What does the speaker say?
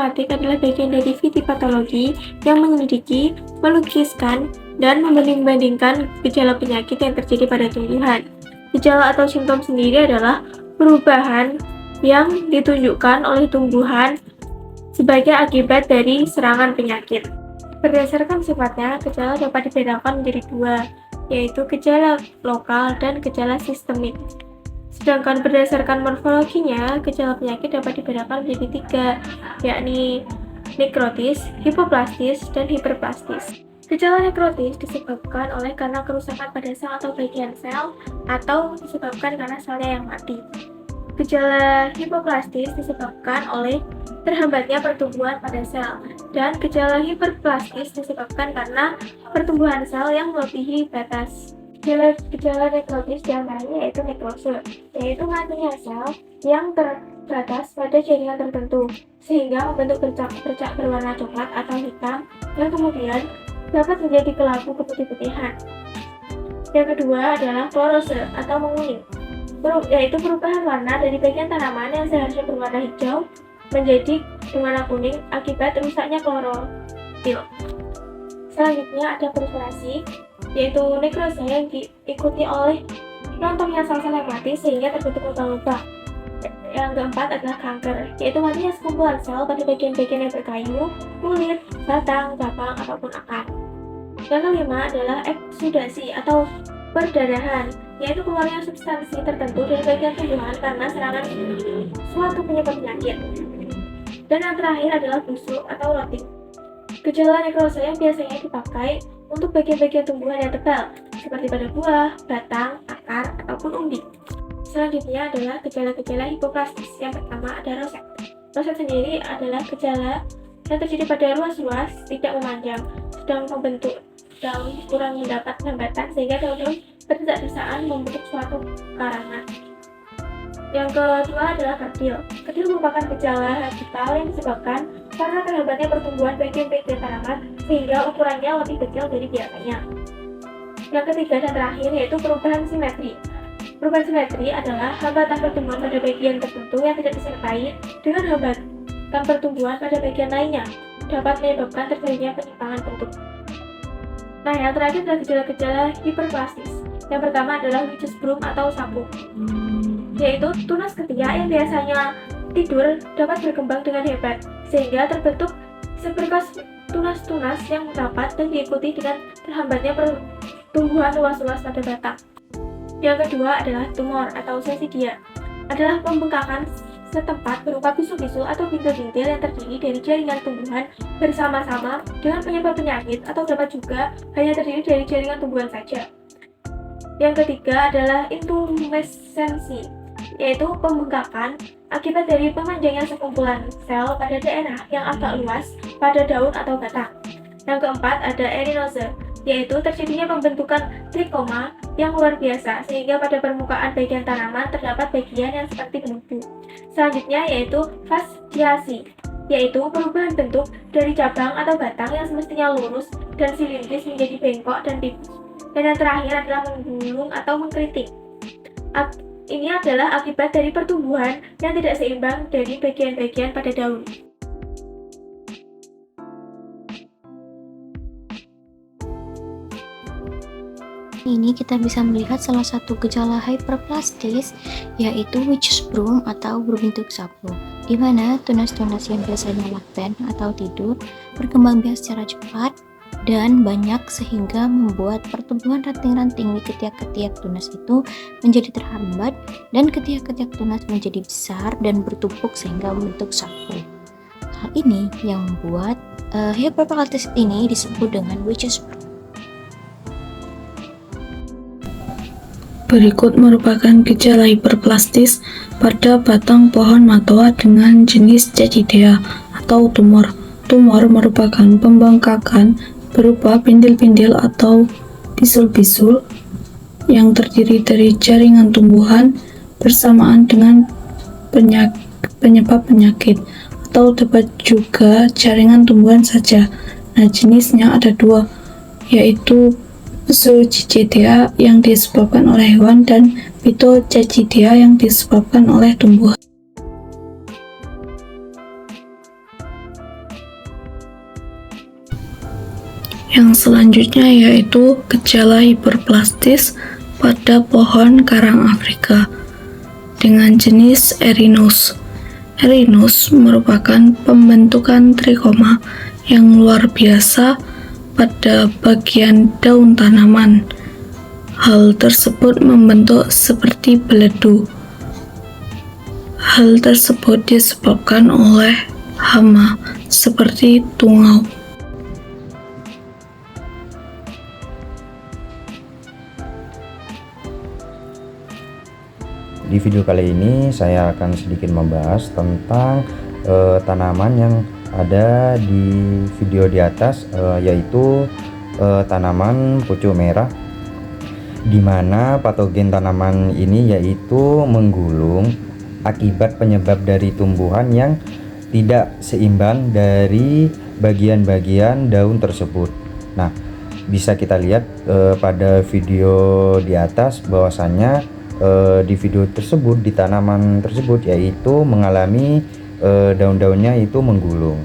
hipoplastik adalah bagian dari fitopatologi yang menyelidiki, melukiskan, dan membanding-bandingkan gejala penyakit yang terjadi pada tumbuhan. Gejala atau simptom sendiri adalah perubahan yang ditunjukkan oleh tumbuhan sebagai akibat dari serangan penyakit. Berdasarkan sifatnya, gejala dapat dibedakan menjadi dua, yaitu gejala lokal dan gejala sistemik. Sedangkan berdasarkan morfologinya, gejala penyakit dapat dibedakan menjadi tiga, yakni nekrotis, hipoplastis, dan hiperplastis. Gejala nekrotis disebabkan karena kerusakan pada sel atau bagian sel, atau disebabkan karena selnya yang mati. Gejala hipoplastis disebabkan oleh terhambatnya pertumbuhan pada sel, dan gejala hiperplastis disebabkan karena pertumbuhan sel yang melebihi batas. Gejala nekrotis diantaranya yaitu nekrose, yaitu matinya sel yang terbatas pada jaringan tertentu, sehingga membentuk bercak berwarna coklat atau hitam, yang kemudian dapat menjadi kelabu keputih-putihan. Yang kedua adalah klorose atau menguning, yaitu perubahan warna dari bagian tanaman yang seharusnya berwarna hijau menjadi berwarna kuning akibat rusaknya klorofil. Selanjutnya ada proliferasi, yaitu nekrose yang diikuti oleh rontoknya sel-sel yang mati sehingga terbentuk lubang-lubang. Yang keempat adalah kanker, yaitu matinya sekumpulan sel pada bagian-bagian yang berkayu, kulit, batang, cabang, ataupun akar. Yang kelima adalah eksudasi atau perdarahan, yaitu keluarnya substansi tertentu dari bagian tumbuhan karena serangan suatu penyebab penyakit. Dan yang terakhir adalah busuk atau rotting. Gejala nekrose yang biasanya dipakai untuk bagian-bagian tumbuhan yang tebal, seperti pada buah, batang, akar, ataupun umbi. Selanjutnya adalah gejala-gejala hipoplastis. Yang pertama ada roset. Roset sendiri adalah gejala yang terjadi pada ruas-ruas tidak memanjang, sedang membentuk daun kurang mendapat hambatan sehingga daun-daun berdesak-desaan membentuk suatu karangan. Yang kedua adalah kerdil. Kerdil merupakan gejala habitat yang disebabkan karena terhambatnya pertumbuhan bagian-bagian tanaman sehingga ukurannya lebih kecil dari biasanya. Yang ketiga dan terakhir yaitu perubahan simetri. Perubahan simetri adalah hambatan pertumbuhan pada bagian tertentu yang tidak disertai dengan hambatan pertumbuhan pada bagian lainnya, dapat menyebabkan terjadinya penyimpangan bentuk. Nah, yang terakhir adalah gejala-gejala hiperplastis. Yang pertama adalah witch's broom atau sapu, yaitu tunas ketiak yang biasanya tidur dapat berkembang dengan hebat, sehingga terbentuk seberkas tunas-tunas yang rapat dan diikuti dengan terhambatnya pertumbuhan luas-luas pada batang. Yang kedua adalah tumor atau sesidia, adalah pembengkakan setempat berupa bisul-bisul atau bintil-bintil yang terdiri dari jaringan tumbuhan bersama-sama dengan penyebab penyakit, atau dapat juga hanya terdiri dari jaringan tumbuhan saja. Yang ketiga adalah intumessensi, yaitu pembengkakan akibat dari pemanjangnya sekumpulan sel pada daerah yang agak luas pada daun atau batang. Yang keempat ada erinose, yaitu terjadinya pembentukan trikoma yang luar biasa sehingga pada permukaan bagian tanaman terdapat bagian yang seperti belenggu. Selanjutnya yaitu fasciasi, yaitu perubahan bentuk dari cabang atau batang yang semestinya lurus dan silindris menjadi bengkok dan tipis. Dan yang terakhir adalah menggulung atau mengkeriting. Ini adalah akibat dari pertumbuhan yang tidak seimbang dari bagian-bagian pada daun. Ini kita bisa melihat salah satu gejala hiperplastis, yaitu witch's broom atau berbentuk sapu, di mana tunas-tunas yang biasanya laten atau tidur berkembang biak secara cepat dan banyak sehingga membuat pertumbuhan ranting-ranting di ketiak-ketiak tunas itu menjadi terhambat dan ketiak-ketiak tunas menjadi besar dan bertumpuk sehingga membentuk sapu. Hal ini yang membuat hiperplastis ini disebut dengan witch's broom. Berikut merupakan gejala hiperplastis pada batang pohon matoa dengan jenis Cachidea atau tumor. Tumor merupakan pembengkakan berupa pintil-pintil atau bisul-bisul yang terdiri dari jaringan tumbuhan bersamaan dengan penyebab penyakit, atau dapat juga jaringan tumbuhan saja. Nah, jenisnya ada dua, yaitu Zoochichidea yang disebabkan oleh hewan dan Phytochachidea yang disebabkan oleh tumbuhan. Yang selanjutnya yaitu gejala hiperplastis pada pohon karang Afrika dengan jenis Erinus. Erinus merupakan pembentukan trikoma yang luar biasa pada bagian daun tanaman. Hal tersebut membentuk seperti beledu. Hal tersebut disebabkan oleh hama seperti tungau. Di video kali ini saya akan sedikit membahas tentang tanaman yang ada di video di atas, yaitu tanaman pucuk merah, di mana patogen tanaman ini yaitu menggulung akibat penyebab dari tumbuhan yang tidak seimbang dari bagian-bagian daun tersebut. Nah, bisa kita lihat pada video di atas bahwasannya di video tersebut, di tanaman tersebut yaitu mengalami daun-daunnya itu menggulung.